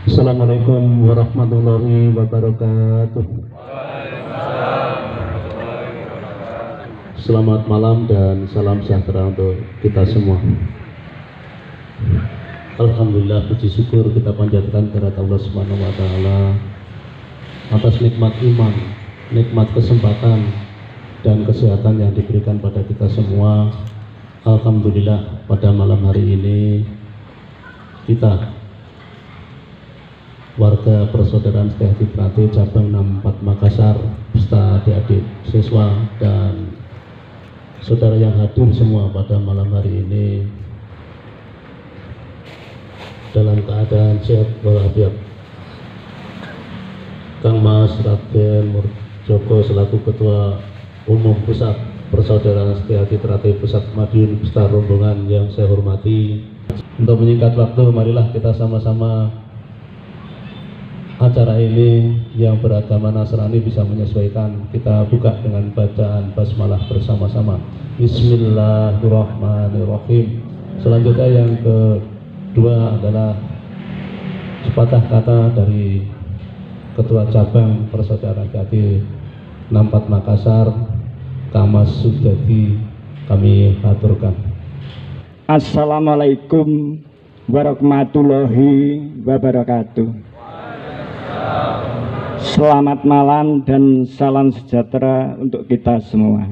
Assalamualaikum warahmatullahi wabarakatuh. Selamat malam dan salam sejahtera untuk kita semua. Alhamdulillah, puji syukur kita panjatkan kepada Allah Subhanahu wa taala atas nikmat iman, nikmat kesempatan dan kesehatan yang diberikan pada kita semua. Alhamdulillah, pada malam hari ini kita warga persaudaraan Setia Hati Trate cabang 64 Makassar beserta adik-adik siswa dan saudara yang hadir semua pada malam hari ini dalam keadaan sehat walafiat. Kang Mas Raden Murjoko selaku Ketua Umum Pusat Persaudaraan Setia Hati Trate Pusat Madiun beserta rombongan yang saya hormati, untuk menyingkat waktu, marilah kita sama-sama acara ini yang beragama Nasrani bisa menyesuaikan. Kita buka dengan bacaan basmalah bersama-sama. Bismillahirrahmanirrahim. Selanjutnya yang kedua adalah sepatah kata dari Ketua Cabang Persaudaraan Hati 64 Makassar, Kang Mas Sudadi, kami aturkan. Assalamualaikum warahmatullahi wabarakatuh. Selamat malam dan salam sejahtera untuk kita semua.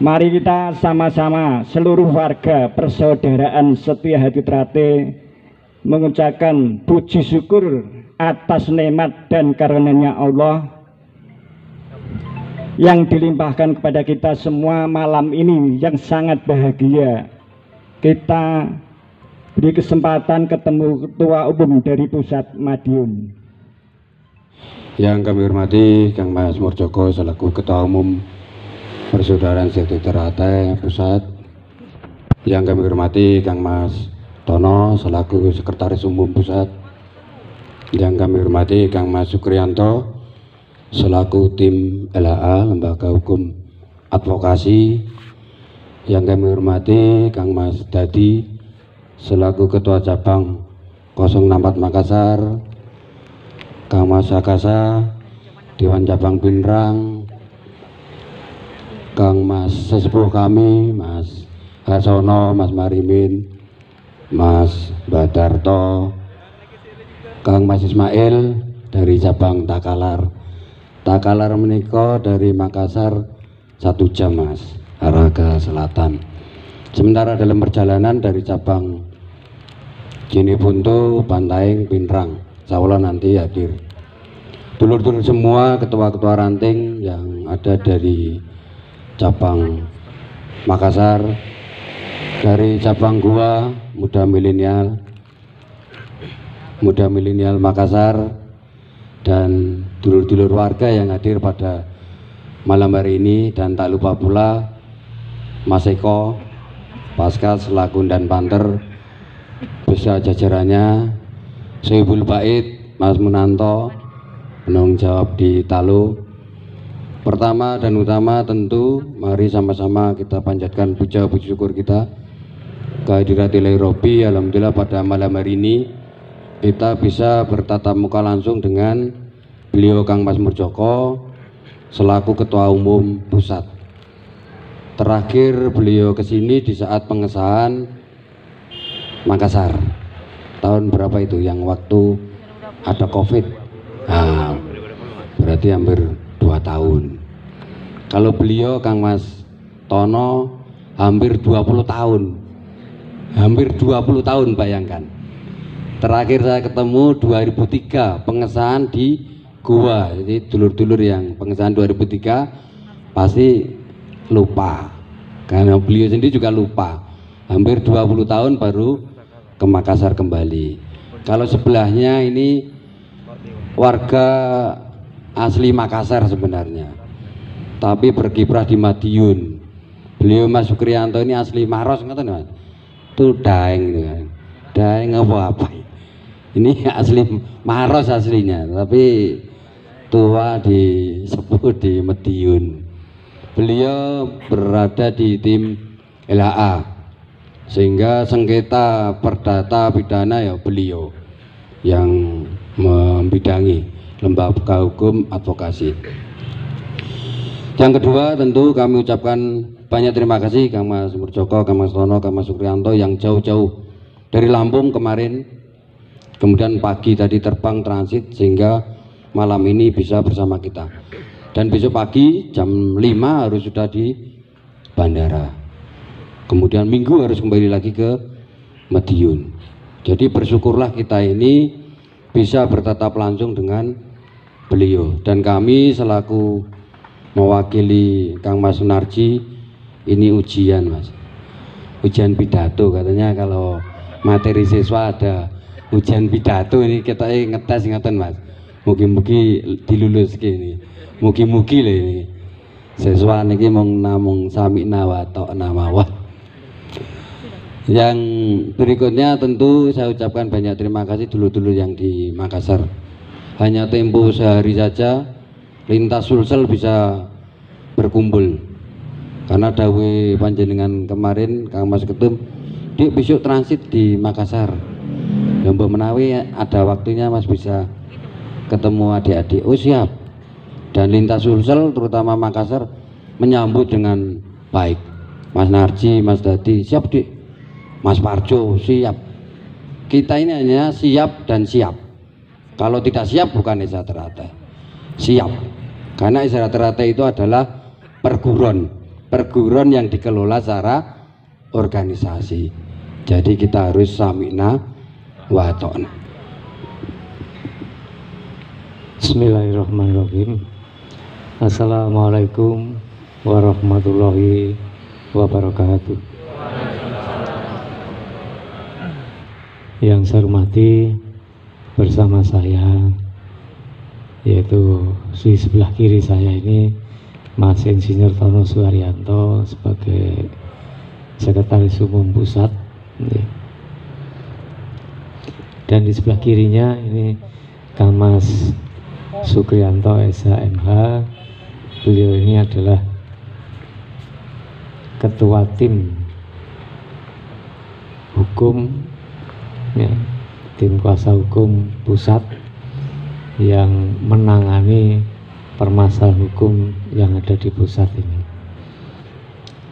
Mari kita sama-sama seluruh warga persaudaraan Setia Hati Trate mengucapkan puji syukur atas nikmat dan karunia Allah yang dilimpahkan kepada kita semua malam ini yang sangat bahagia. Kita beri kesempatan ketemu Ketua Umum dari Pusat Madiun. Yang kami hormati Kang Mas Murjoko selaku Ketua Umum Persaudaraan Setia Hati Trate Pusat. Yang kami hormati Kang Mas Tono selaku Sekretaris Umum Pusat. Yang kami hormati Kang Mas Sukriyanto selaku tim LHA Lembaga Hukum Advokasi. Yang kami hormati Kang Mas Dadi selaku Ketua Cabang 064 Makassar, Kang Mas Akasa, Dewan Cabang Pinrang, Kang Mas sesepuh kami, Mas Hasono, Mas Marimin, Mas Badarto, Kang Mas Ismail dari Cabang Takalar. Takalar menika dari Makassar 1 jam Mas, arah ke selatan. Sementara dalam perjalanan dari Cabang Jinibuntu, Bantaeng, Pinrang, insya Allah nanti hadir. Dulur-dulur semua, ketua-ketua ranting yang ada dari cabang Makassar, dari cabang Gua, Muda Milenial Makassar, dan dulur-dulur warga yang hadir pada malam hari ini, dan tak lupa pula Mas Eko, Pascal selaku dan Panter beserta jajarannya, Sohibul Bait, Mas Munanto, penanggung jawab di Talu. Pertama dan utama tentu mari sama-sama kita panjatkan puja puji syukur kita kehadirat Ilahi Robbi. Alhamdulillah pada malam hari ini kita bisa bertatap muka langsung dengan beliau Kang Mas Murjoko selaku Ketua Umum Pusat. Terakhir beliau kesini di saat pengesahan Makassar tahun berapa itu, yang waktu ada COVID. Nah, berarti hampir 2 tahun. Kalau beliau Kang Mas Tono hampir 20 tahun. Hampir 20 tahun, bayangkan. Terakhir saya ketemu 2003 pengesahan di Gua. Jadi dulur-dulur yang pengesahan 2003 pasti lupa, karena beliau sendiri juga lupa. Hampir 20 tahun baru ke Makassar kembali. Kalau sebelahnya ini warga asli Makassar sebenarnya, tapi berkiprah di Madiun. Beliau Mas Sukriyanto ini asli Maros, ngerti Mas? Itu Daeng gitu kan. Daeng apa? Ini asli Maros aslinya, tapi tua sepuh di Madiun. Beliau berada di tim LHA, sehingga sengketa perdata pidana ya beliau yang membidangi, lembaga hukum advokasi. Yang kedua, tentu kami ucapkan banyak terima kasih Kang Mas Murjoko, Kang Mas Tono, Kang Mas Sukriyanto yang jauh-jauh dari Lampung kemarin, kemudian pagi tadi terbang transit sehingga malam ini bisa bersama kita, dan besok pagi jam 5 harus sudah di bandara, kemudian Minggu harus kembali lagi ke Madiun. Jadi bersyukurlah kita ini bisa bertatap langsung dengan beliau, dan kami selaku mewakili Kang Mas Sunarji, ini ujian Mas, ujian pidato katanya. Kalau materi siswa ada ujian pidato, ini kita ngetes ingatan Mas, mugi-mugi dilulus gini, mugi-mugi lah ini siswa niki namung sami nawatok namawat. Yang berikutnya tentu saya ucapkan banyak terima kasih dulur-dulur yang di Makassar. Hanya tempo sehari saja lintas Sulsel bisa berkumpul, karena dawe panjenengan kemarin Kang Mas Ketum dia besok transit di Makassar. Yang menawi ada waktunya Mas bisa ketemu adik-adik. Oh siap. Dan lintas Sulsel terutama Makassar menyambut dengan baik. Mas Narji, Mas Dadi siap Dik, Mas Parjo siap. Kita ini hanya siap dan siap. Kalau tidak siap bukan Esa Teratai, siap. Karena Esa Teratai itu adalah perguruan yang dikelola secara organisasi. Jadi kita harus sami'na wa ta'na. Bismillahirrahmanirrahim. Assalamualaikum warahmatullahi wabarakatuh. Yang saya hormati, bersama saya yaitu di sebelah kiri saya ini Mas Insinyur Tono Suharyanto sebagai Sekretaris Umum Pusat, dan di sebelah kirinya ini Kang Mas Sukriyanto SHMH. Beliau ini adalah Ketua Tim Hukum, ya, Tim Kuasa Hukum Pusat yang menangani permasalahan hukum yang ada di pusat ini.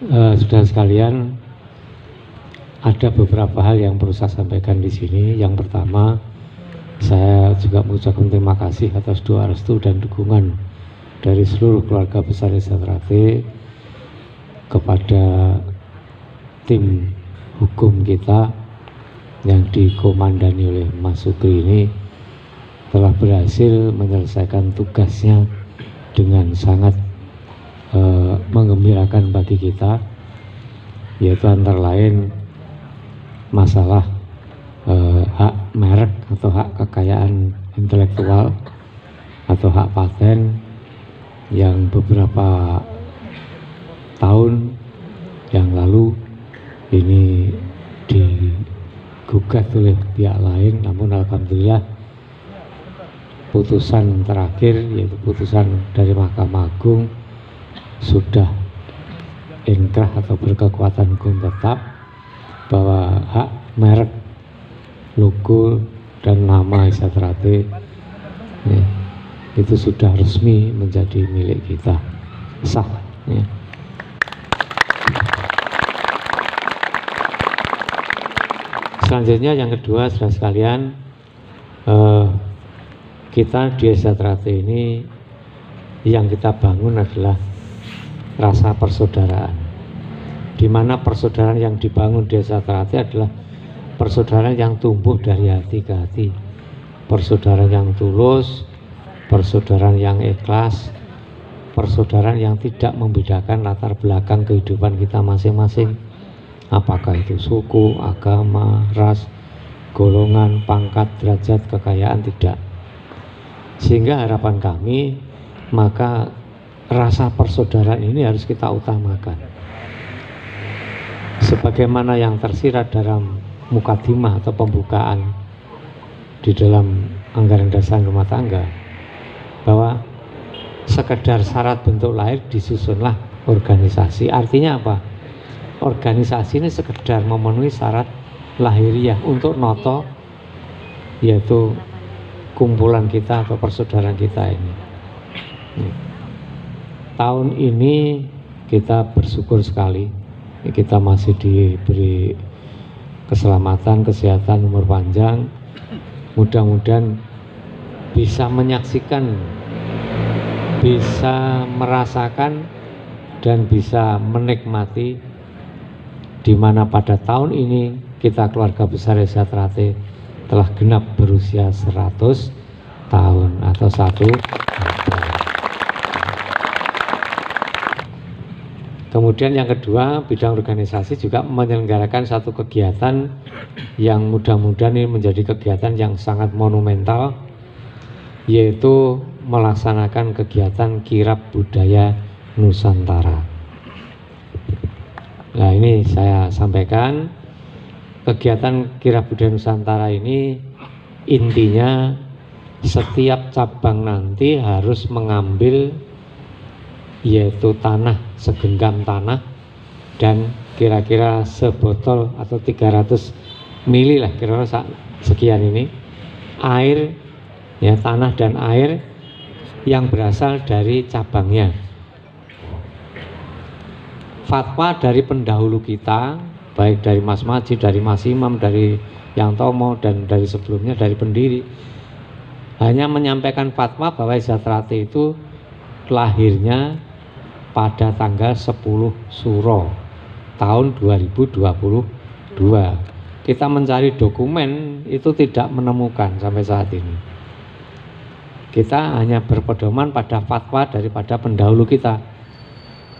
Saudara sekalian, ada beberapa hal yang perlu saya sampaikan di sini. Yang pertama, saya juga mengucapkan terima kasih atas doa restu dan dukungan dari seluruh keluarga besar Esa Teratai kepada tim hukum kita yang dikomandani oleh Mas Sukri ini telah berhasil menyelesaikan tugasnya dengan sangat menggembirakan bagi kita, yaitu antara lain masalah hak merek atau hak kekayaan intelektual atau hak paten yang beberapa tahun yang lalu ini digugat oleh pihak lain, namun alhamdulillah putusan terakhir yaitu putusan dari Mahkamah Agung sudah inkrah atau berkekuatan hukum tetap bahwa hak merek, logo dan nama Esa Teratai ya, itu sudah resmi menjadi milik kita, sah ya. Selanjutnya yang kedua, saudara sekalian, kita di Esa Teratai ini yang kita bangun adalah rasa persaudaraan, di mana persaudaraan yang dibangun di Esa Teratai adalah persaudaraan yang tumbuh dari hati ke hati, persaudaraan yang tulus, persaudaraan yang ikhlas, persaudaraan yang tidak membedakan latar belakang kehidupan kita masing-masing, apakah itu suku, agama, ras, golongan, pangkat, derajat, kekayaan, tidak. Sehingga harapan kami, maka rasa persaudaraan ini harus kita utamakan. Sebagaimana yang tersirat dalam mukadimah atau pembukaan di dalam anggaran dasar rumah tangga, bahwa sekedar syarat bentuk lahir disusunlah organisasi. Artinya apa? Organisasi ini sekedar memenuhi syarat lahiriah untuk noto, yaitu kumpulan kita atau persaudaraan kita ini. Tahun ini kita bersyukur sekali, kita masih diberi keselamatan, kesehatan, umur panjang. Mudah-mudahan bisa menyaksikan, bisa merasakan, dan bisa menikmati di mana pada tahun ini kita keluarga besar Desa Trate telah genap berusia 100 tahun atau 1 abad. Kemudian yang kedua, bidang organisasi juga menyelenggarakan satu kegiatan yang mudah-mudahan ini menjadi kegiatan yang sangat monumental, yaitu melaksanakan kegiatan kirab budaya Nusantara. Nah, ini saya sampaikan, kegiatan kirab budaya Nusantara ini intinya setiap cabang nanti harus mengambil yaitu tanah, segenggam tanah, dan kira-kira sebotol atau 300 mili lah, kira-kira sekian ini air, ya, tanah dan air yang berasal dari cabangnya. Fatwa dari pendahulu kita, baik dari Mas Maji, dari Mas Imam, dari Yang Tomo, dan dari sebelumnya dari pendiri, hanya menyampaikan fatwa bahwa Desa Trate itu lahirnya pada tanggal 10 Suro tahun 2022. Kita mencari dokumen itu tidak menemukan sampai saat ini. Kita hanya berpedoman pada fatwa daripada pendahulu kita.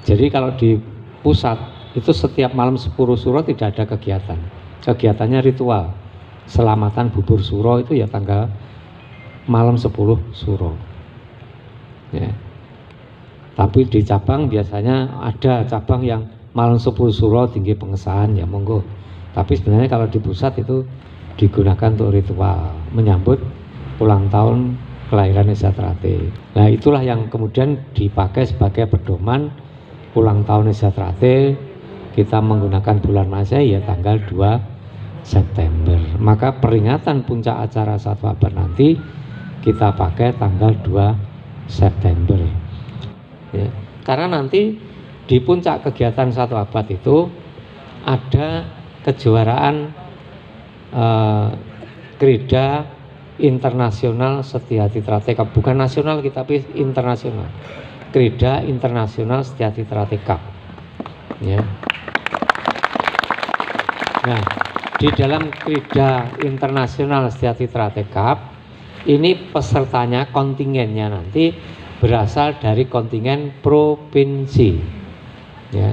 Jadi kalau di pusat itu setiap malam 10 Suro tidak ada kegiatan. Kegiatannya ritual. Selamatan bubur Suro itu ya tanggal malam 10 Suro. Ya. Tapi di cabang biasanya ada cabang yang malam 10 Suro tinggi pengesahan, ya monggo. Tapi sebenarnya kalau di pusat itu digunakan untuk ritual menyambut ulang tahun kelahiran Desa Trate. Nah, itulah yang kemudian dipakai sebagai pedoman ulang tahun Desa Trate. Kita menggunakan bulan Masehi ya tanggal 2 September. Maka peringatan puncak acara 1 abad nanti kita pakai tanggal 2 September. Ya, karena nanti di puncak kegiatan 1 abad itu ada kejuaraan Krida Internasional Setiahati Trate Cup, bukan nasional kita, tapi internasional. Krida Internasional Setiahati Trate Cup. Ya. Nah, di dalam Krida Internasional Setiahati Trate Cup ini pesertanya, kontingennya nanti berasal dari kontingen provinsi, ya.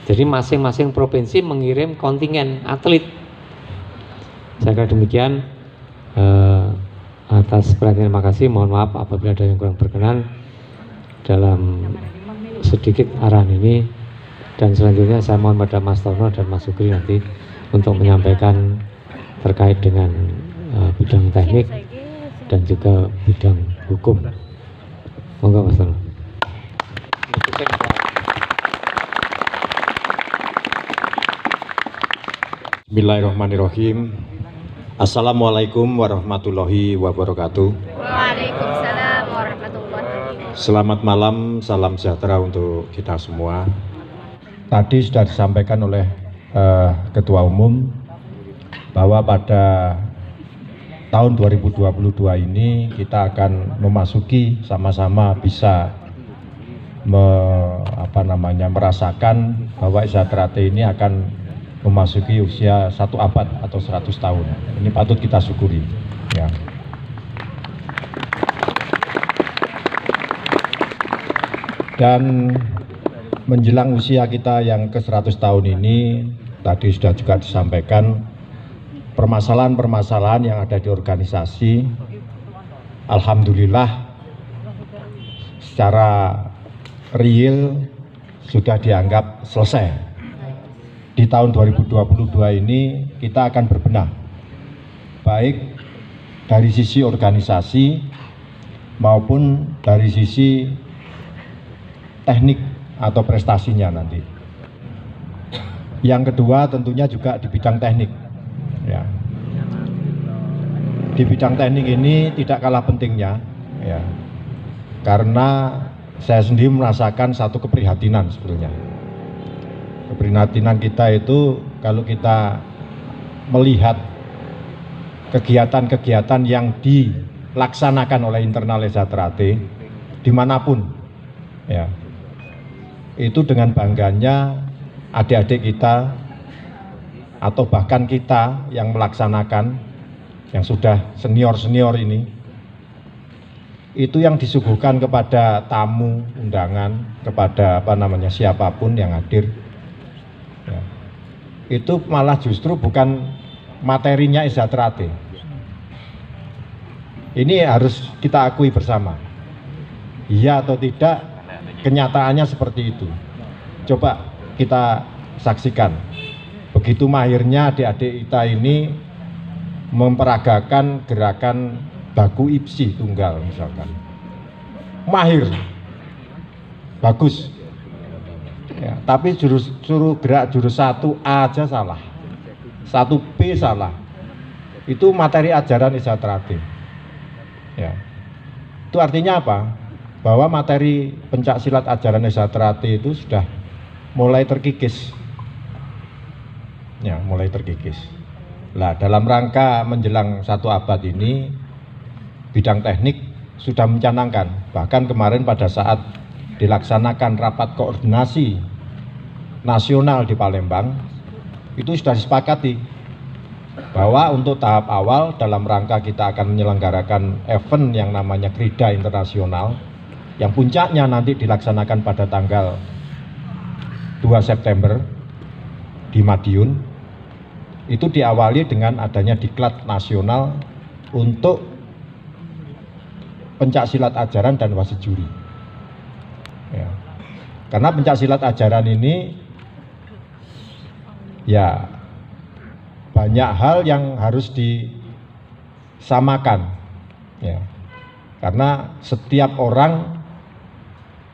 Jadi masing-masing provinsi mengirim kontingen atlet. Saya kira demikian. Atas perhatian, terima kasih. Mohon maaf apabila ada yang kurang berkenan dalam sedikit arahan ini. Dan selanjutnya saya mohon pada Mas Tono dan Mas Sugri nanti untuk menyampaikan terkait dengan bidang teknik dan juga bidang hukum. Monggo Mas Tono. Bismillahirrahmanirrahim. Assalamualaikum warahmatullahi wabarakatuh. Waalaikumsalam warahmatullahi wabarakatuh. Selamat malam, salam sejahtera untuk kita semua. Tadi sudah disampaikan oleh Ketua Umum bahwa pada tahun 2022 ini kita akan memasuki sama-sama bisa merasakan bahwa Desa Trate ini akan memasuki usia 1 abad atau 100 tahun. Ini patut kita syukuri. Ya. Dan menjelang usia kita yang ke 100 tahun ini, tadi sudah juga disampaikan permasalahan-permasalahan yang ada di organisasi alhamdulillah secara real sudah dianggap selesai. Di tahun 2022 ini kita akan berbenah, baik dari sisi organisasi maupun dari sisi teknik atau prestasinya nanti. Yang kedua tentunya juga di bidang teknik. Ya. Di bidang teknik ini tidak kalah pentingnya, ya, karena saya sendiri merasakan satu keprihatinan sebetulnya. Keprihatinan kita itu kalau kita melihat kegiatan-kegiatan yang dilaksanakan oleh internal Desa Trate dimanapun, ya, itu dengan bangganya adik-adik kita atau bahkan kita yang melaksanakan, yang sudah senior-senior ini, itu yang disuguhkan kepada tamu undangan, kepada siapapun yang hadir, ya, itu malah justru bukan materinya Desa Trate. Ini harus kita akui bersama, iya atau tidak, kenyataannya seperti itu. Coba kita saksikan begitu mahirnya adik-adik kita ini memperagakan gerakan baku ipsi tunggal misalkan, mahir, bagus, ya, tapi suruh gerak jurus 1A aja salah, 1B salah, itu materi ajaran Desa Trate, ya. Itu artinya apa? Bahwa materi pencak silat ajaran Desa Trate itu sudah mulai terkikis, ya, mulai terkikis. Nah, dalam rangka menjelang 1 abad ini, bidang teknik sudah mencanangkan, bahkan kemarin pada saat dilaksanakan rapat koordinasi nasional di Palembang, itu sudah disepakati bahwa untuk tahap awal dalam rangka kita akan menyelenggarakan event yang namanya Krida Internasional, yang puncaknya nanti dilaksanakan pada tanggal 2 September di Madiun, itu diawali dengan adanya diklat nasional untuk pencak silat ajaran dan wasit juri, ya. Karena pencak silat ajaran ini, ya, banyak hal yang harus disamakan, ya, karena setiap orang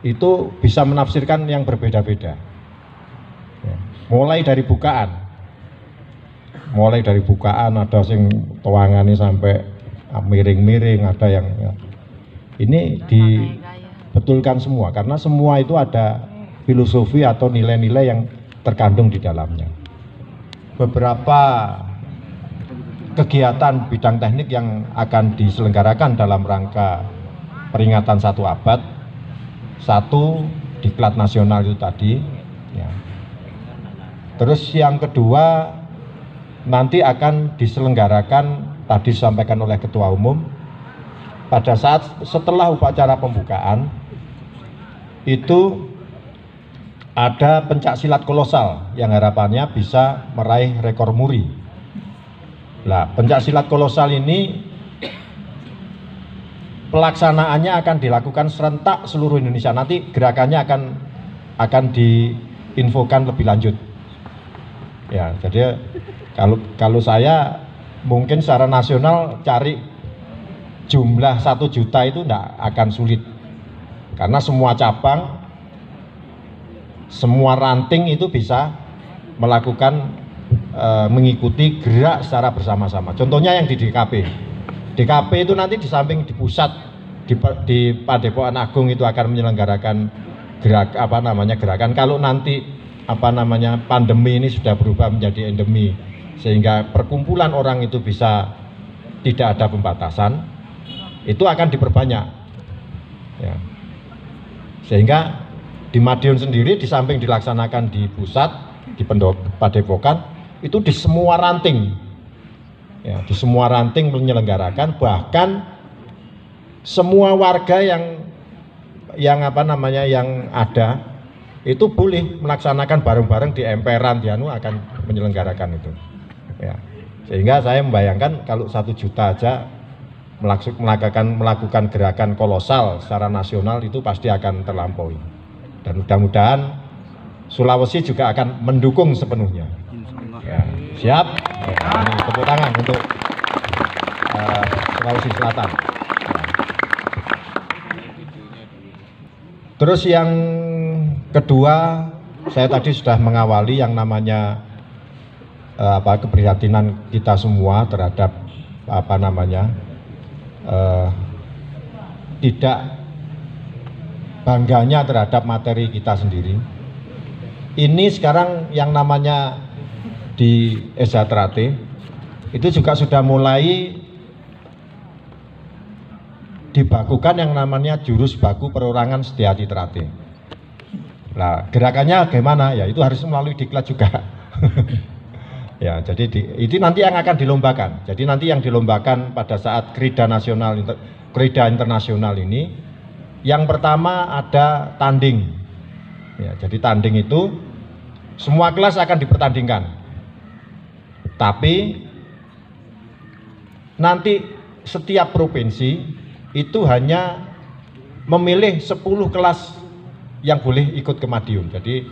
itu bisa menafsirkan yang berbeda-beda, ya. Mulai dari bukaan ada sing tuangane sampai miring-miring, ada yang, ya, ini dibetulkan semua, karena semua itu ada filosofi atau nilai-nilai yang terkandung di dalamnya. Beberapa kegiatan bidang teknik yang akan diselenggarakan dalam rangka peringatan 1 abad, 1 diklat nasional itu tadi, ya. Terus yang kedua nanti akan diselenggarakan, tadi disampaikan oleh Ketua Umum, pada saat setelah upacara pembukaan itu ada pencak silat kolosal yang harapannya bisa meraih rekor muri. Nah, pencak silat kolosal ini pelaksanaannya akan dilakukan serentak seluruh Indonesia. Nanti gerakannya akan diinfokan lebih lanjut. Ya, jadi kalau saya mungkin secara nasional cari jumlah 1 juta itu tidak akan sulit, karena semua cabang, semua ranting itu bisa melakukan mengikuti gerak secara bersama-sama. Contohnya yang di DKP itu nanti di samping di pusat di Padepokan Agung itu akan menyelenggarakan gerakan. Kalau nanti pandemi ini sudah berubah menjadi endemi, sehingga perkumpulan orang itu bisa tidak ada pembatasan, itu akan diperbanyak, ya. Sehingga di Madiun sendiri di samping dilaksanakan di pusat, di Padepokan, itu di semua ranting, ya, di semua ranting menyelenggarakan, bahkan semua warga yang ada itu boleh melaksanakan bareng-bareng di emperan, di akan menyelenggarakan itu, ya. Sehingga saya membayangkan kalau 1 juta aja melakukan gerakan kolosal secara nasional itu pasti akan terlampaui. Dan mudah-mudahan Sulawesi juga akan mendukung sepenuhnya. Ya, siap? Ya, ini tepuk tangan untuk Sulawesi Selatan. Terus yang kedua, saya tadi sudah mengawali yang namanya keprihatinan kita semua terhadap tidak bangganya terhadap materi kita sendiri. Ini sekarang yang namanya di Esa Trate itu juga sudah mulai dibakukan yang namanya jurus baku perorangan Setiati Trate. Nah, gerakannya bagaimana? Ya itu harus melalui diklat juga. Ya, jadi itu nanti yang akan dilombakan. Jadi nanti yang dilombakan pada saat Krida nasional, Krida internasional ini, yang pertama ada tanding. Ya, jadi tanding itu semua kelas akan dipertandingkan. Tapi nanti setiap provinsi itu hanya memilih 10 kelas yang boleh ikut ke Madiun. Jadi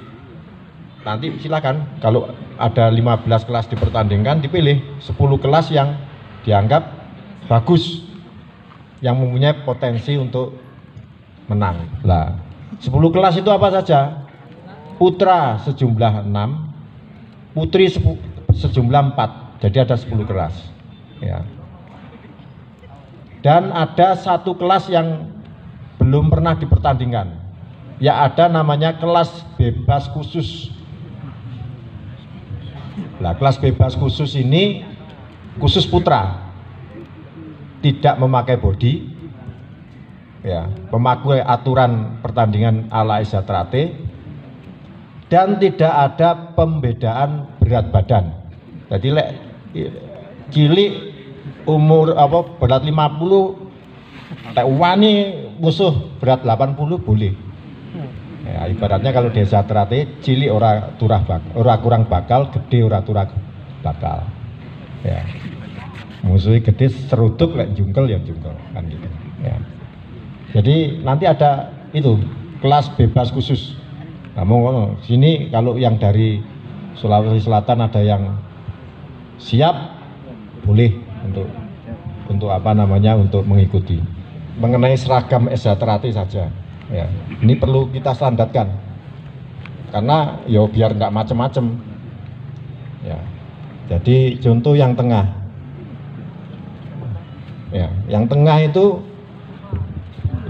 nanti silakan kalau ada 15 kelas dipertandingkan, dipilih 10 kelas yang dianggap bagus, yang mempunyai potensi untuk menang. Lah, 10 kelas itu apa saja? Putra sejumlah 6, putri sejumlah 4. Jadi ada 10 kelas. Ya. Dan ada satu kelas yang belum pernah dipertandingkan, ya ada namanya kelas bebas khusus. Nah, kelas bebas khusus ini khusus putra, tidak memakai bodi, ya, memakai aturan pertandingan ala Esa Trate, dan tidak ada pembedaan berat badan. Jadi cilik umur berat 50, wani musuh berat 80 boleh. Ya, ibaratnya kalau Desa Trate cilik ora kurang bakal, gede ora turah bakal. Ya. Musuhnya gede seruduk lek jungkel ya jungkel kan gitu. Ya. Jadi nanti ada itu kelas bebas khusus. Namun sini kalau yang dari Sulawesi Selatan ada yang siap boleh untuk untuk mengikuti. Mengenai seragam Esa Trate saja, ya ini perlu kita standarkan karena ya biar nggak macem-macem. Ya, jadi contoh yang tengah, ya yang tengah itu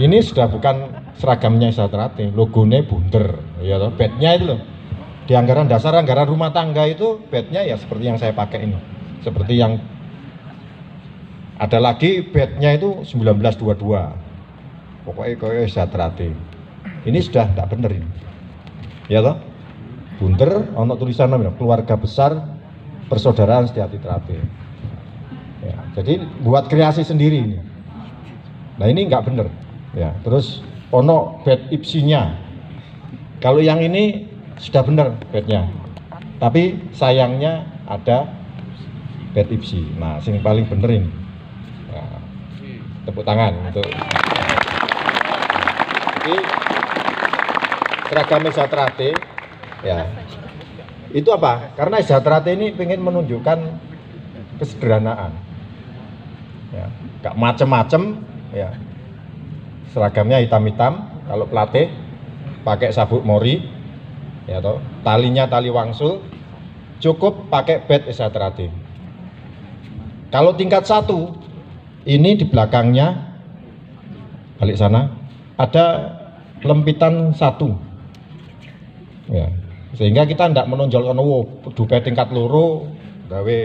ini sudah bukan seragamnya Esa Trate, logonya bunder, ya toh, badge-nya itu loh. Di anggaran dasar, anggaran rumah tangga itu badge-nya ya seperti yang saya pakai ini, seperti yang ada lagi badge-nya itu 1922. Pokoknya kayak Esa Trate. Ini sudah tidak benar ini. Ya toh? Bunder ono tulisan namanya Keluarga Besar Persaudaraan Setiati Trate. Ya, jadi buat kreasi sendiri ini. Nah, ini nggak benar. Ya, terus ono badge IPSI-nya. Kalau yang ini sudah benar badge-nya. Tapi sayangnya ada badge IPSI. Nah, yang paling benar ini. Tepuk tangan untuk jadi seragam Esa Trate, ya itu apa? Karena Esa Trate ini ingin menunjukkan kesederhanaan, ya, gak macem-macem, ya seragamnya hitam-hitam, kalau pelatih pakai sabuk mori, ya toh, talinya tali wangsul, cukup pakai badge Esa Trate. Kalau tingkat 1 ini di belakangnya balik sana ada lempitan 1, ya, sehingga kita tidak menonjolkan dupe tingkat loro gawe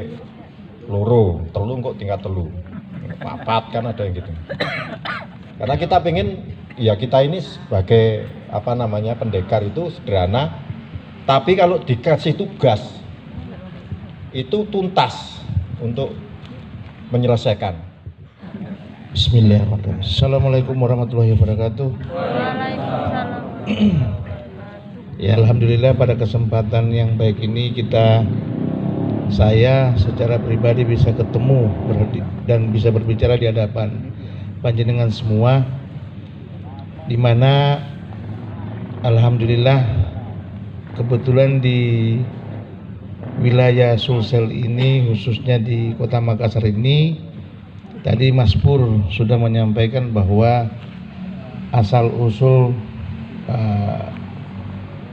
loro telu kok tingkat telu 4 kan ada yang gitu. Karena kita pengen ya kita ini sebagai pendekar itu sederhana, tapi kalau dikasih tugas itu tuntas untuk menyelesaikan. Bismillahirrahmanirrahim. Assalamualaikum warahmatullahi wabarakatuh. Waalaikumsalam. Ya, alhamdulillah pada kesempatan yang baik ini kita saya secara pribadi bisa ketemu dan bisa berbicara di hadapan panjenengan semua, di mana alhamdulillah kebetulan di wilayah Sulsel ini, khususnya di Kota Makassar ini, tadi Mas Pur sudah menyampaikan bahwa asal usul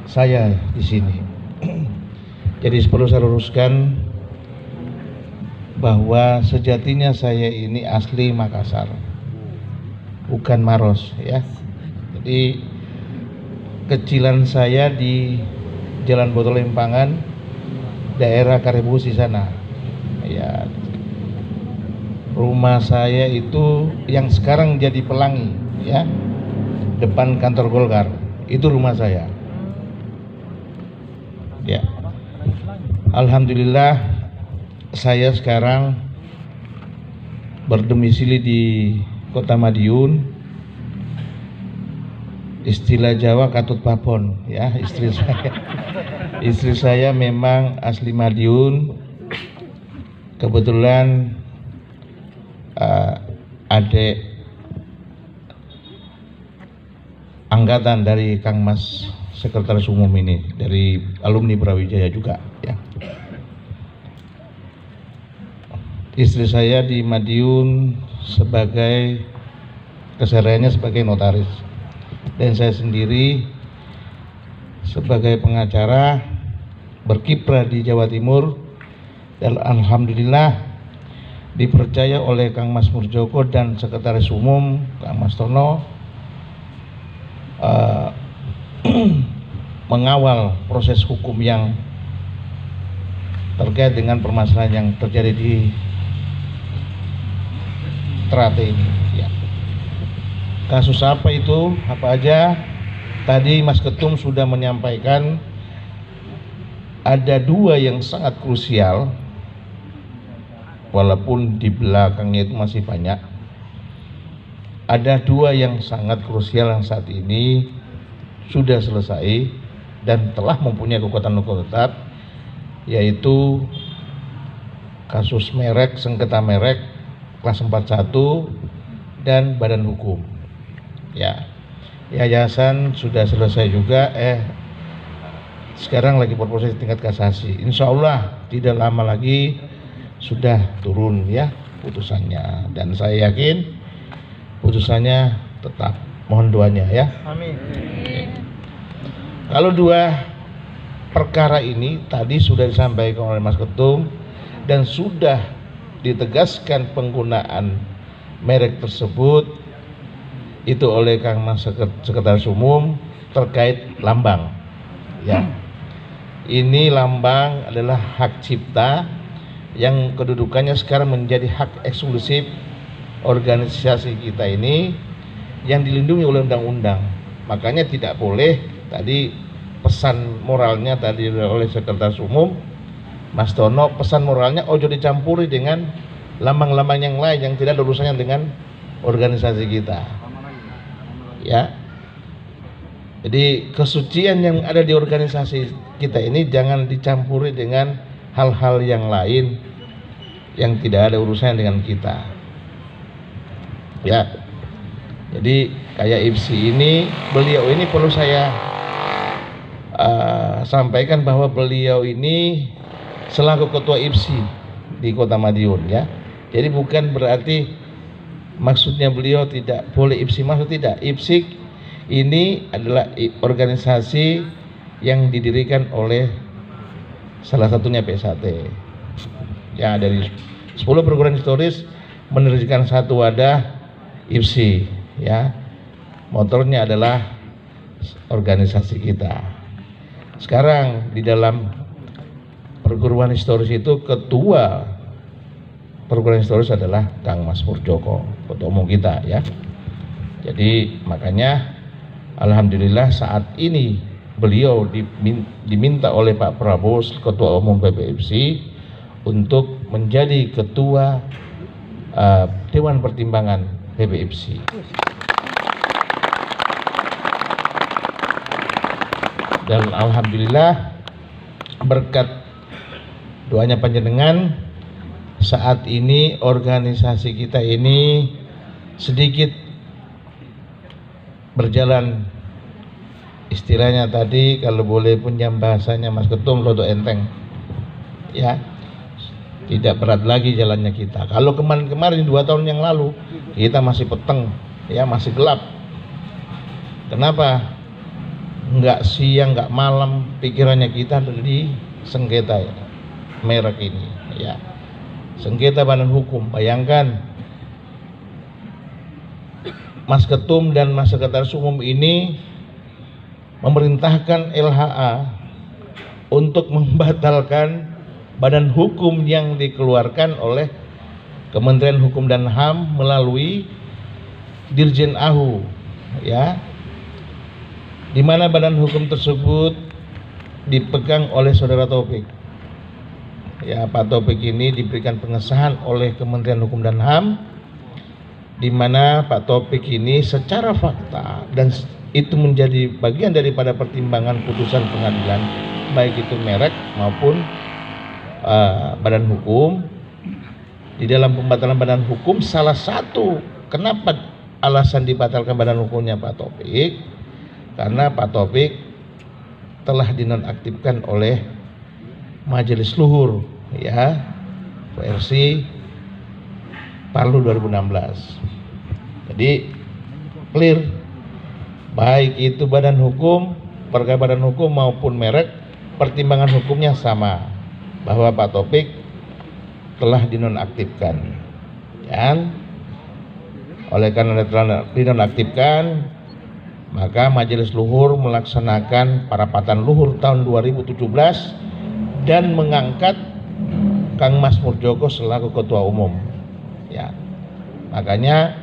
saya di sini. Jadi perlu saya luruskan bahwa sejatinya saya ini asli Makassar, bukan Maros ya. Jadi kecilan saya di Jalan Botolempangan, daerah Karibusi sana. Ya, rumah saya itu yang sekarang jadi Pelangi ya, depan kantor Golkar, itu rumah saya. Ya. Alhamdulillah saya sekarang berdomisili di Kota Madiun. Istilah Jawa katut papon ya, istri saya. Istri saya memang asli Madiun. Kebetulan adik angkatan dari Kang Mas Sekretaris Umum ini, dari alumni Brawijaya juga ya. Istri saya di Madiun sebagai kesehariannya sebagai notaris, dan saya sendiri sebagai pengacara berkiprah di Jawa Timur, dan alhamdulillah dipercaya oleh Kang Mas Murjoko dan Sekretaris Umum Kang Mas Tono mengawal proses hukum yang terkait dengan permasalahan yang terjadi di Trate ini ya. Kasus apa itu, apa aja? Tadi Mas Ketum sudah menyampaikan ada dua yang sangat krusial, walaupun di belakangnya itu masih banyak. Ada dua yang sangat krusial yang saat ini sudah selesai dan telah mempunyai kekuatan hukum tetap, yaitu kasus merek, sengketa merek kelas 41 dan badan hukum ya. Yayasan sudah selesai juga, sekarang lagi berproses tingkat kasasi. Insya Allah tidak lama lagi sudah turun ya putusannya, dan saya yakin putusannya tetap. Mohon doanya ya. Amin. Kalau dua perkara ini tadi sudah disampaikan oleh Mas Ketum dan sudah ditegaskan penggunaan merek tersebut itu oleh Kang Mas Sekretaris Umum terkait lambang ya. Ini lambang adalah hak cipta yang kedudukannya sekarang menjadi hak eksklusif organisasi kita ini yang dilindungi oleh undang-undang. Makanya tidak boleh, tadi pesan moralnya tadi oleh Sekretaris Umum Mas Tono, pesan moralnya ojo dicampuri dengan lambang-lambang yang lain yang tidak ada urusannya dengan organisasi kita ya. Jadi kesucian yang ada di organisasi kita ini jangan dicampuri dengan hal-hal yang lain yang tidak ada urusannya dengan kita ya. Jadi kayak IPSI ini, beliau ini perlu saya sampaikan bahwa beliau ini selaku ketua IPSI di Kota Madiun ya. Jadi bukan berarti maksudnya beliau tidak boleh IPSI masuk, tidak. IPSI ini adalah organisasi yang didirikan oleh salah satunya PSAT ya, dari 10 perguruan historis mendirikan satu wadah IPSI ya. Motornya adalah organisasi kita. Sekarang di dalam perguruan historis itu ketua perguruan historis adalah Kang Mas Murjoko, ketua umum kita ya. Jadi makanya alhamdulillah saat ini beliau diminta oleh Pak Prabowo ketua umum PBFC untuk menjadi ketua Dewan Pertimbangan PBFC. Dan alhamdulillah berkat doanya panjenengan saat ini organisasi kita ini sedikit berjalan, istilahnya tadi kalau boleh pinjam bahasanya Mas Ketum, lodo enteng ya, tidak berat lagi jalannya kita. Kalau kemarin 2 tahun yang lalu kita masih peteng ya, masih gelap. Kenapa? Nggak siang nggak malam pikirannya kita di sengketa ya, merek ini ya, sengketa badan hukum. Bayangkan Mas Ketum dan Mas Sekretaris Umum ini memerintahkan LHA untuk membatalkan badan hukum yang dikeluarkan oleh Kementerian Hukum dan HAM melalui Dirjen AHU ya, di mana badan hukum tersebut dipegang oleh Saudara Taufik. Ya, Pak Taufik ini diberikan pengesahan oleh Kementerian Hukum dan HAM, di mana Pak Taufik ini secara fakta dan itu menjadi bagian daripada pertimbangan putusan pengadilan, baik itu merek maupun badan hukum. Di dalam pembatalan badan hukum, salah satu kenapa alasan dibatalkan badan hukumnya Pak Taufik, karena Pak Taufik telah dinonaktifkan oleh Majelis Luhur ya, versi Palu 2016. Jadi clear, baik itu badan hukum, perkara badan hukum maupun merek, pertimbangan hukumnya sama, bahwa Pak Taufik telah dinonaktifkan. Dan oleh karena telah dinonaktifkan, maka Majelis Luhur melaksanakan parapatan luhur tahun 2017 dan mengangkat Kang Mas Murdjoko selaku Ketua Umum. Ya, makanya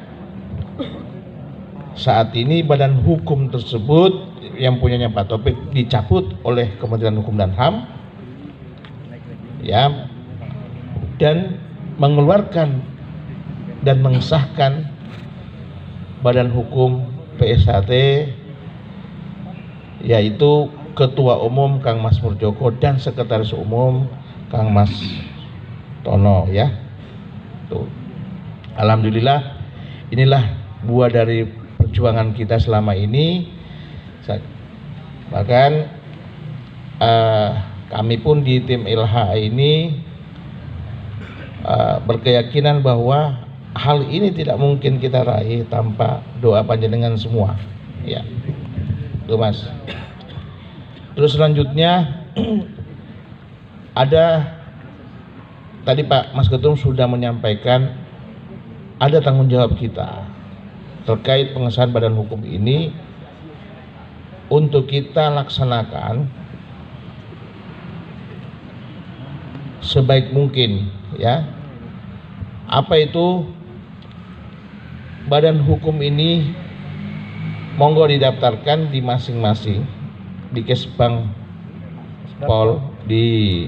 saat ini badan hukum tersebut yang punyanya Pak Taufik dicabut oleh Kementerian Hukum dan HAM, ya, dan mengeluarkan dan mengesahkan badan hukum PSHT, yaitu Ketua Umum Kang Mas Murdjoko dan Sekretaris Umum Kang Mas Tono ya. Tuh. Alhamdulillah, inilah buah dari perjuangan kita selama ini. Bahkan kami pun di tim LHA ini berkeyakinan bahwa hal ini tidak mungkin kita raih tanpa doa panjenengan semua ya. Tuh Mas. Terus selanjutnya ada tadi Pak Mas Ketum sudah menyampaikan ada tanggung jawab kita terkait pengesahan badan hukum ini untuk kita laksanakan sebaik mungkin ya. Apa itu badan hukum ini? Monggo didaftarkan di masing-masing di Kesbang Pol di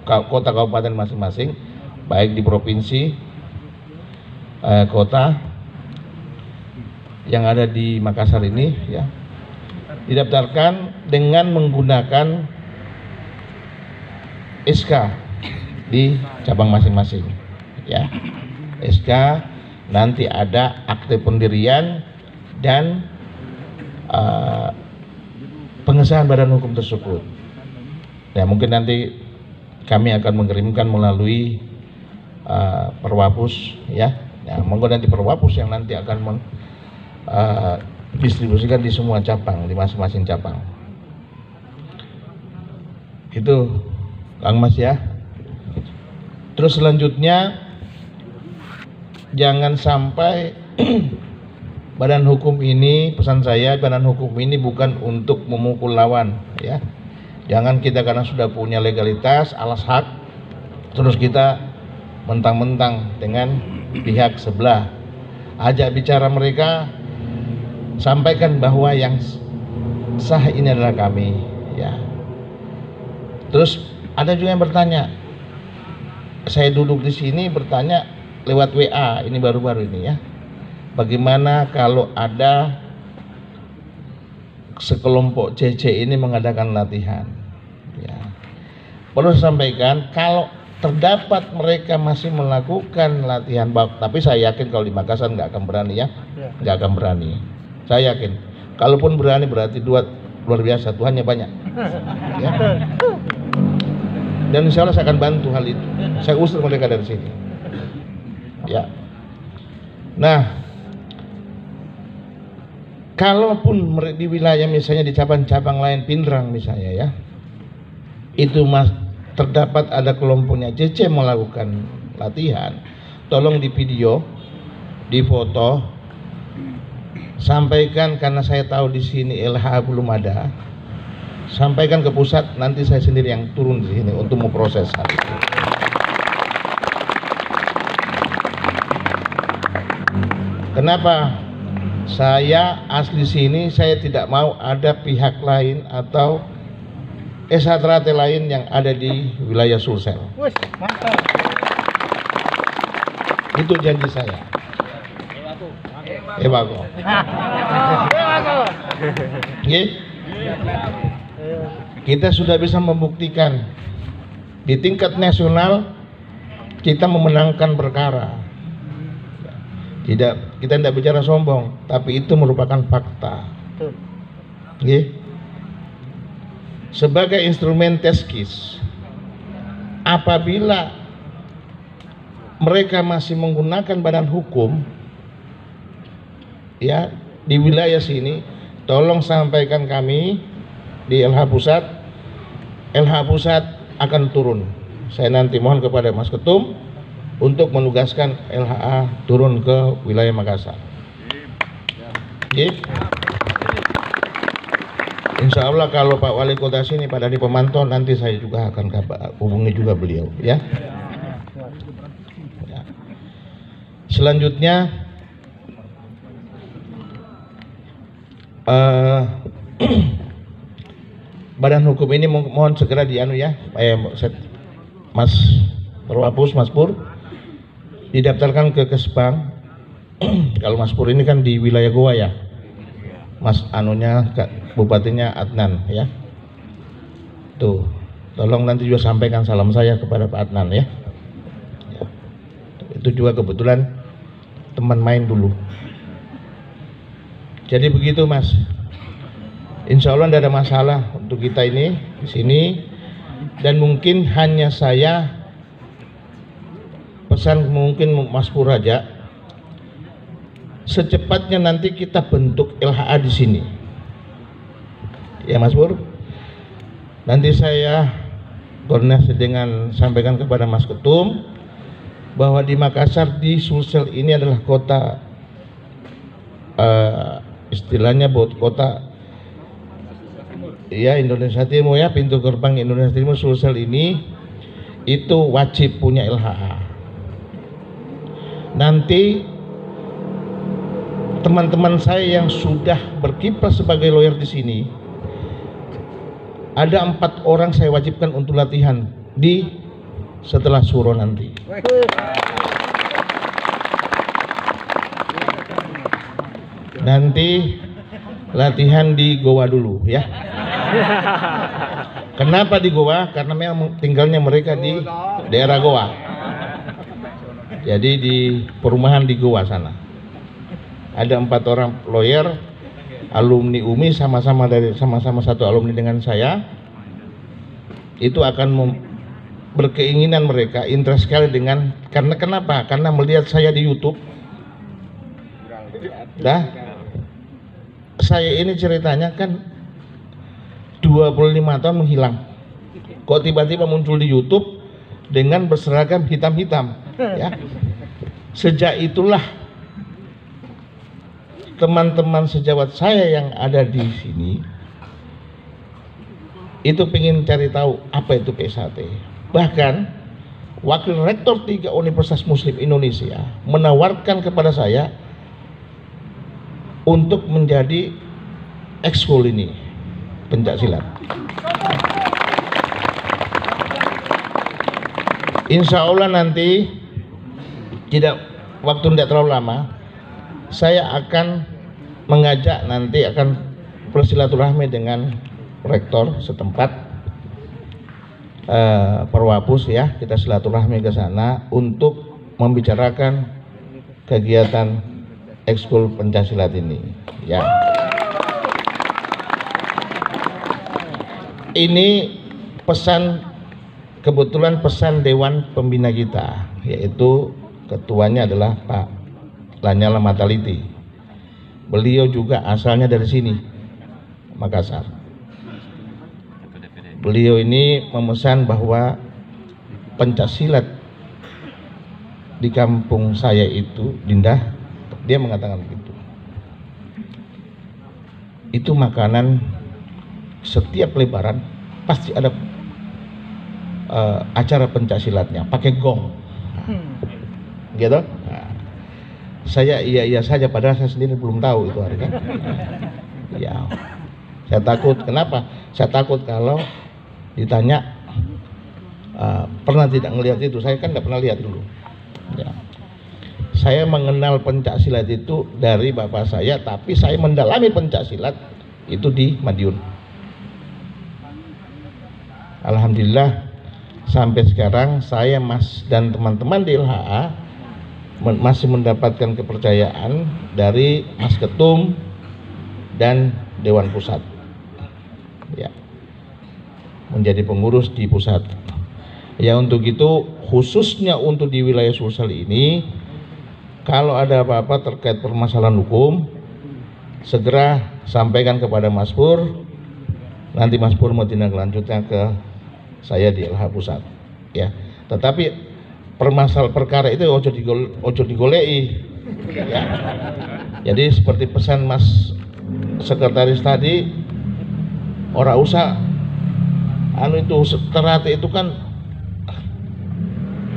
kota kabupaten masing-masing, baik di provinsi, kota yang ada di Makassar ini ya, didaftarkan dengan menggunakan SK di cabang masing-masing ya. SK nanti ada akte pendirian dan pengesahan badan hukum tersebut. Ya, mungkin nanti kami akan mengirimkan melalui Perwapus ya. Ya, monggo nanti Perwapus yang nanti akan distribusikan di semua cabang, di masing-masing cabang. Itu Kang Mas ya. Terus selanjutnya jangan sampai badan hukum ini, pesan saya, badan hukum ini bukan untuk memukul lawan ya. Jangan kita karena sudah punya legalitas, alas hak, terus kita mentang-mentang dengan pihak sebelah. Ajak bicara mereka, sampaikan bahwa yang sah ini adalah kami ya. Terus ada juga yang bertanya, saya duduk di sini bertanya lewat WA ini baru-baru ini ya, bagaimana kalau ada sekelompok CC ini mengadakan latihan ya. perlu saya sampaikan, kalau terdapat mereka masih melakukan latihan tapi saya yakin kalau di Makassar nggak akan berani ya, nggak akan berani. Saya yakin, kalaupun berani berarti luar biasa, Tuhannya banyak. Ya. Dan insya Allah saya akan bantu hal itu. Saya usir mereka dari sini. Ya. Nah, kalaupun di wilayah misalnya di cabang-cabang lain Pindrang misalnya ya, itu terdapat ada kelompoknya JC melakukan latihan, tolong di video, di foto, sampaikan, karena saya tahu di sini LHA belum ada, sampaikan ke pusat, nanti saya sendiri yang turun di sini untuk memproses hal itu. Kenapa saya asli sini? Saya tidak mau ada pihak lain atau Satrate lain yang ada di wilayah Sulsel. Itu janji saya. Ewako. Kita sudah bisa membuktikan di tingkat nasional kita memenangkan perkara. Kita tidak bicara sombong, tapi itu merupakan fakta. Sebagai instrumen teskis, apabila mereka masih menggunakan badan hukum ya di wilayah sini, tolong sampaikan kami di LH Pusat. LH Pusat akan turun. Saya nanti mohon kepada Mas Ketum untuk menugaskan LHA turun ke wilayah Makassar. Insya Allah kalau Pak Wali Kota sini pada di pemantau, nanti saya juga akan hubungi juga beliau ya. Selanjutnya badan hukum ini mohon segera dianu ya, Mas Perwapus, Mas Pur, didaftarkan ke Kesbang. Kalau Mas Pur ini kan di wilayah Goa ya, Mas anunya bupatinya Adnan ya. Tuh, tolong nanti juga sampaikan salam saya kepada Pak Adnan ya. Itu juga kebetulan teman main dulu. Jadi begitu Mas. Insya Allah tidak ada masalah untuk kita ini di sini. Dan mungkin hanya saya pesan, mungkin Mas Pur aja, secepatnya nanti kita bentuk LHA di sini. Ya Mas Pur, nanti saya koordinasi dengan sampaikan kepada Mas Ketum bahwa di Makassar, di Sulsel ini adalah kota istilahnya buat kota ya Indonesia Timur ya, pintu gerbang Indonesia Timur. Sulsel ini itu wajib punya LHA. Nanti teman-teman saya yang sudah berkiprah sebagai lawyer di sini, ada 4 orang saya wajibkan untuk latihan setelah suro nanti. Nanti latihan di Goa dulu ya. Kenapa di Goa? Karena memang tinggalnya mereka di daerah Goa. Jadi di perumahan di Goa sana. Ada 4 orang lawyer, alumni UMI, sama-sama satu alumni dengan saya. Itu akan berkeinginan mereka, interest sekali dengan, karena kenapa? Karena melihat saya di YouTube. Saya ini ceritanya kan 25 tahun menghilang. Kok tiba-tiba muncul di YouTube dengan berseragam hitam-hitam ya. Sejak itulah teman-teman sejawat saya yang ada di sini itu pengen cari tahu apa itu PSAT. Bahkan Wakil Rektor 3 Universitas Muslim Indonesia menawarkan kepada saya untuk menjadi ekskul ini, pencak silat. Insya Allah nanti waktu tidak terlalu lama, saya akan mengajak, nanti akan bersilaturahmi dengan rektor setempat Perwapus ya, kita silaturahmi ke sana untuk membicarakan kegiatan ekskul pencaksilat ini ya. Ini kebetulan pesan Dewan Pembina kita, yaitu ketuanya adalah Pak Lanyala Mataliti. Beliau juga asalnya dari sini, Makassar. Beliau ini memesan bahwa pencaksilat di kampung saya itu, Dindah, dia mengatakan begitu. Itu makanan setiap lebaran pasti ada acara pencaksilatnya, pakai gong, gitu. Nah, saya iya saja, padahal saya sendiri belum tahu itu hari kan. Ya, saya takut. Kenapa? Saya takut kalau ditanya pernah tidak ngelihat itu. Saya kan nggak pernah lihat dulu. Ya. Saya mengenal pencaksilat itu dari bapak saya, tapi saya mendalami pencaksilat itu di Madiun. Alhamdulillah sampai sekarang saya dan teman-teman di LHA masih mendapatkan kepercayaan dari Mas Ketum dan Dewan Pusat. Ya. Menjadi pengurus di pusat. Ya, untuk itu khususnya untuk di wilayah Sulsel ini, kalau ada apa-apa terkait permasalahan hukum, segera sampaikan kepada Mas Pur. Nanti Mas Pur mau tindak lanjutnya ke saya di LH Pusat. Ya, tetapi perkara itu ojo digolei. Ya. Jadi seperti pesan Mas Sekretaris tadi, ora usah itu Ternate itu kan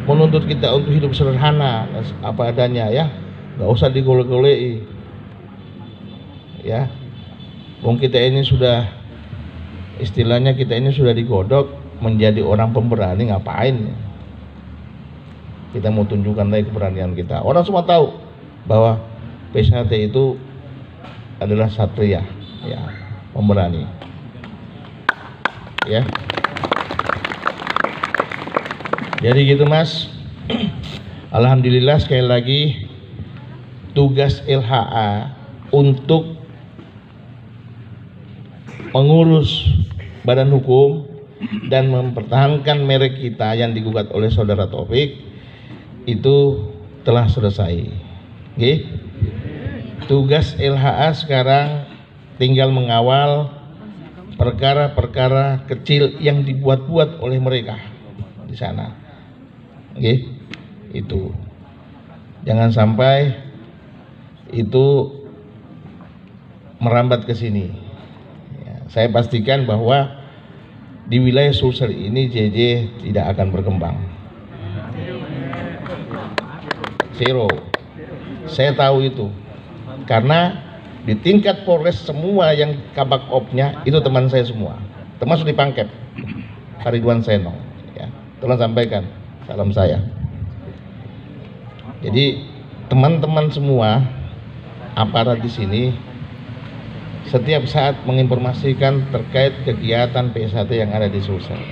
menuntut kita untuk hidup sederhana apa adanya ya, nggak usah digolei-golei ya. Mungkin kita ini sudah, istilahnya kita ini sudah digodok menjadi orang pemberani, ngapain kita mau tunjukkan lagi keberanian kita. Orang semua tahu bahwa PSHT itu adalah satria ya, pemberani ya. Jadi gitu Mas. Alhamdulillah sekali lagi tugas LHA untuk mengurus badan hukum dan mempertahankan merek kita yang digugat oleh saudara Taufik itu telah selesai. Oke? Tugas LHA sekarang tinggal mengawal perkara-perkara kecil yang dibuat-buat oleh mereka di sana. Oke, itu jangan sampai itu merambat ke sini. Ya, saya pastikan bahwa di wilayah Sulsel ini JJ tidak akan berkembang. Zero. Saya tahu itu. Karena di tingkat Polres semua yang kabak opnya itu teman saya semua, termasuk di Pangkep, Ridwan Seno. Ya, tolong sampaikan salam saya. Jadi teman-teman semua aparat di sini setiap saat menginformasikan terkait kegiatan PSHT yang ada di Sulsel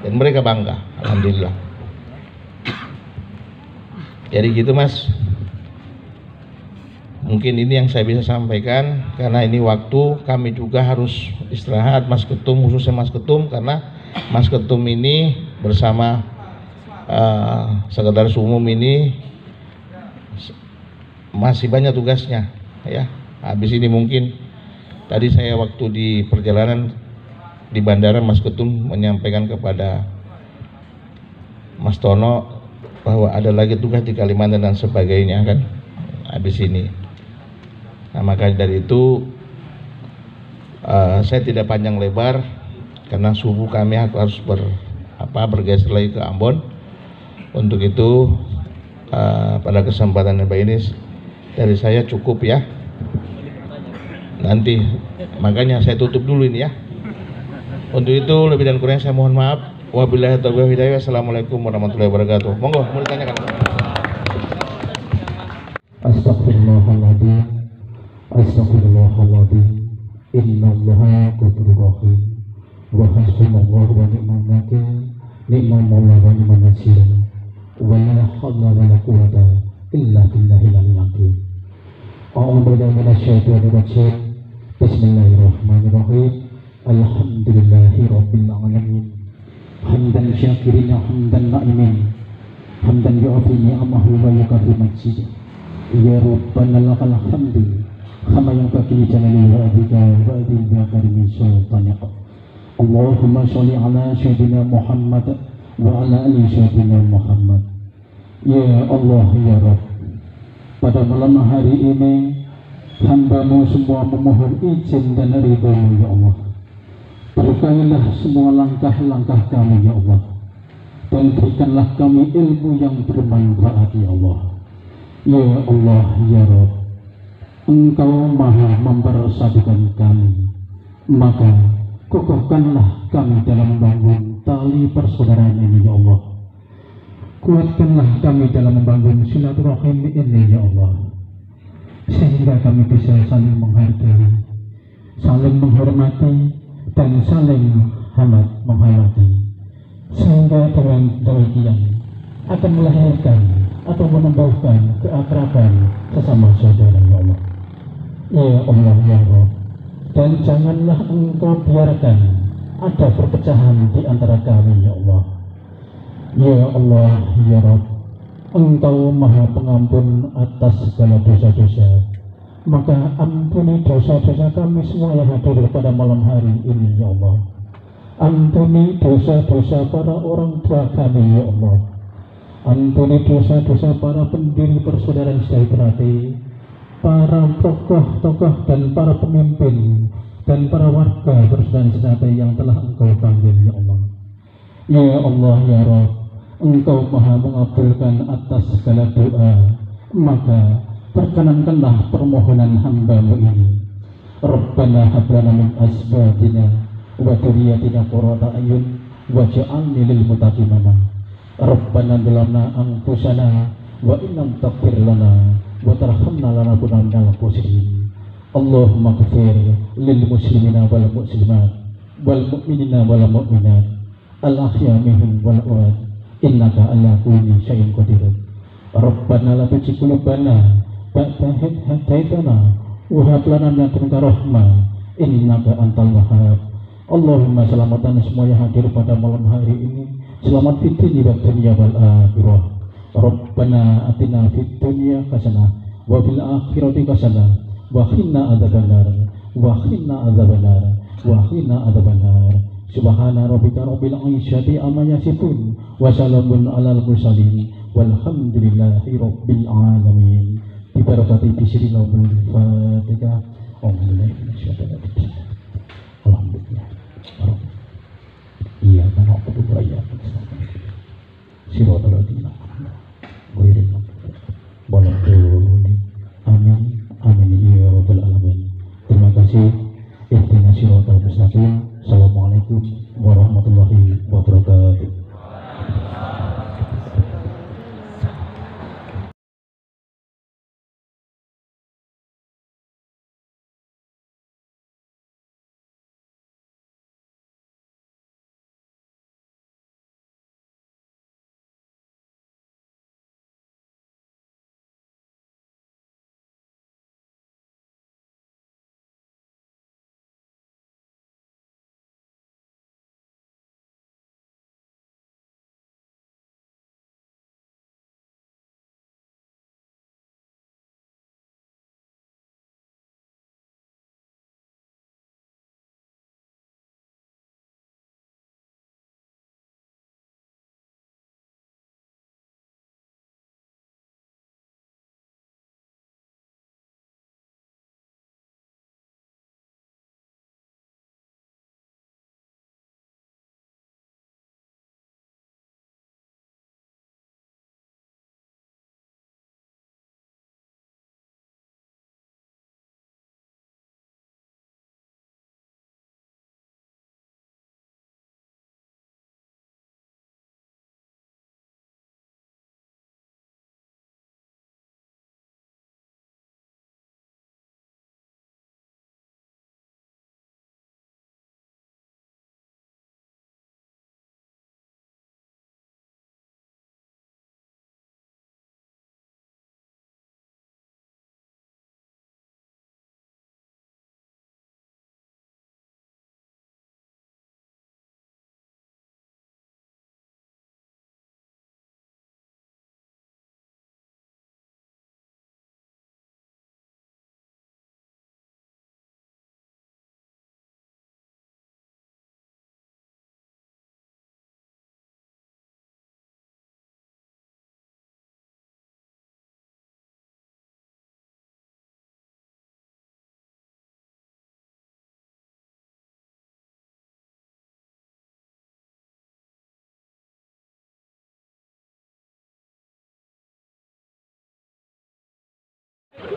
dan mereka bangga, alhamdulillah. Jadi gitu Mas. Mungkin ini yang saya bisa sampaikan karena ini waktu kami juga harus istirahat, Mas Ketum, khususnya Mas Ketum, karena Mas Ketum ini bersama Sekretaris Umum ini masih banyak tugasnya ya. Habis ini mungkin tadi saya waktu di perjalanan di bandara Mas Ketum menyampaikan kepada Mas Tono bahwa ada lagi tugas di Kalimantan dan sebagainya kan habis ini. Nah, maka dari itu saya tidak panjang lebar karena subuh kami harus bergeser lagi ke Ambon. Untuk itu pada kesempatan yang baik ini dari saya cukup ya. Nanti makanya saya tutup dulu ini ya. Untuk itu lebih dan kurang saya mohon maaf. Wabillahi taufiq wal hidayah. Assalamualaikum warahmatullahi wabarakatuh. Monggo mau ditanyakan. Astagfirullahaladzim. Astagfirullahaladzim. Innallaha ghafurur rahim. Wa hasbunallahu wa ni'mal wakil. ni'mal maula wa ni'man nasir, wa la haula wa la quwwata illa billahil aliyyil azim. A'udzu billahi minasyaitonir rajim. Bismillahirrahmanirrahim. Alhamdulillahi rabbil alamin. Hamdan syakirin hamdan na'imin. Hamdan yu'afi ni'amahu wa yukafi majid. Ya Rabbana lakal hamdu kama yanbaghi li jalali wajhika wa adil karimi sultanika. Allahumma sholli ala sayyidina Muhammad wa ala ali sayyidina Muhammad. Ya Allah ya Rabb, pada malam hari ini hamba-Mu semua memohon izin dan ridho-Mu ya Allah. Berkahilah semua langkah-langkah kami ya Allah, dan berikanlah kami ilmu yang bermanfaat ya Allah. Ya Allah ya Rabb, Engkau maha mempersatukan kami, maka kokohkanlah kami dalam membangun tali persaudaraan ini ya Allah. Kuatkanlah kami dalam membangun silaturahim ini ya Allah, sehingga kami bisa saling menghargai, saling menghormati, dan saling hangat menghormati, sehingga dengan demikian akan melahirkan atau menumbuhkan keakraban sesama saudara ya Allah. Ya Allah ya Rabb, dan janganlah Engkau biarkan ada perpecahan di antara kami ya Allah. Ya Allah ya Rabb, Engkau maha pengampun atas segala dosa-dosa, maka ampuni dosa-dosa kami semua yang hadir pada malam hari ini ya Allah. Ampuni dosa-dosa para orang tua kami ya Allah. Ampuni dosa-dosa para pendiri persaudaraan Sejahtera, para tokoh-tokoh dan para pemimpin dan para warga persaudaraan Sejahtera yang telah Engkau panggil ya Allah. Ya Allah ya Rabb, Engkau maha mengabulkan atas segala doa, maka perkenankanlah permohonan hamba-Mu ini. Rabbana hab lana min azwajina wa dzurriyyatina qurrata a'yun waj'alna lil muttaqina imama. Rabbana zalamna anfusana wa in lam taghfir lana wa tarhamna lanakunanna minal khasirin. Allahumma ighfir lil muslimina wal muslimat wal mu'minina wal mu'minat al ahya minhum wal amwat innaka ala kulli syai'in qadir. Rabbana la tuzigh qulubana ba'da idh hadaytana wa hab lana min ladunka rahmah innaka antal wahhab. Allahumma selamatan semua yang hadir pada malam hari ini, selamat fid dunya wal akhirah. Rabbana atina fid dunya hasanah wa fil akhirati hasanah wa qina adzabannar wa qina adzabannar wa qina adzabannar. Subhana rabbika rabbil izzati amma yasifun wa salamun alal mursalin walhamdulillahi rabbil alamin. Bi barakati bismillahil fatihah. Alhamdulillah. Iya kan aku tuh bayar sirotol lagi amin amin ya rabbal alamin. Terima kasih. Ihdinas siratal mustaqim. Assalamualaikum warahmatullahi wabarakatuh.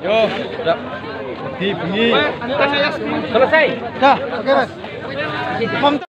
Yo, udah. Di bengi. Selesai. Dah, oke, Mas.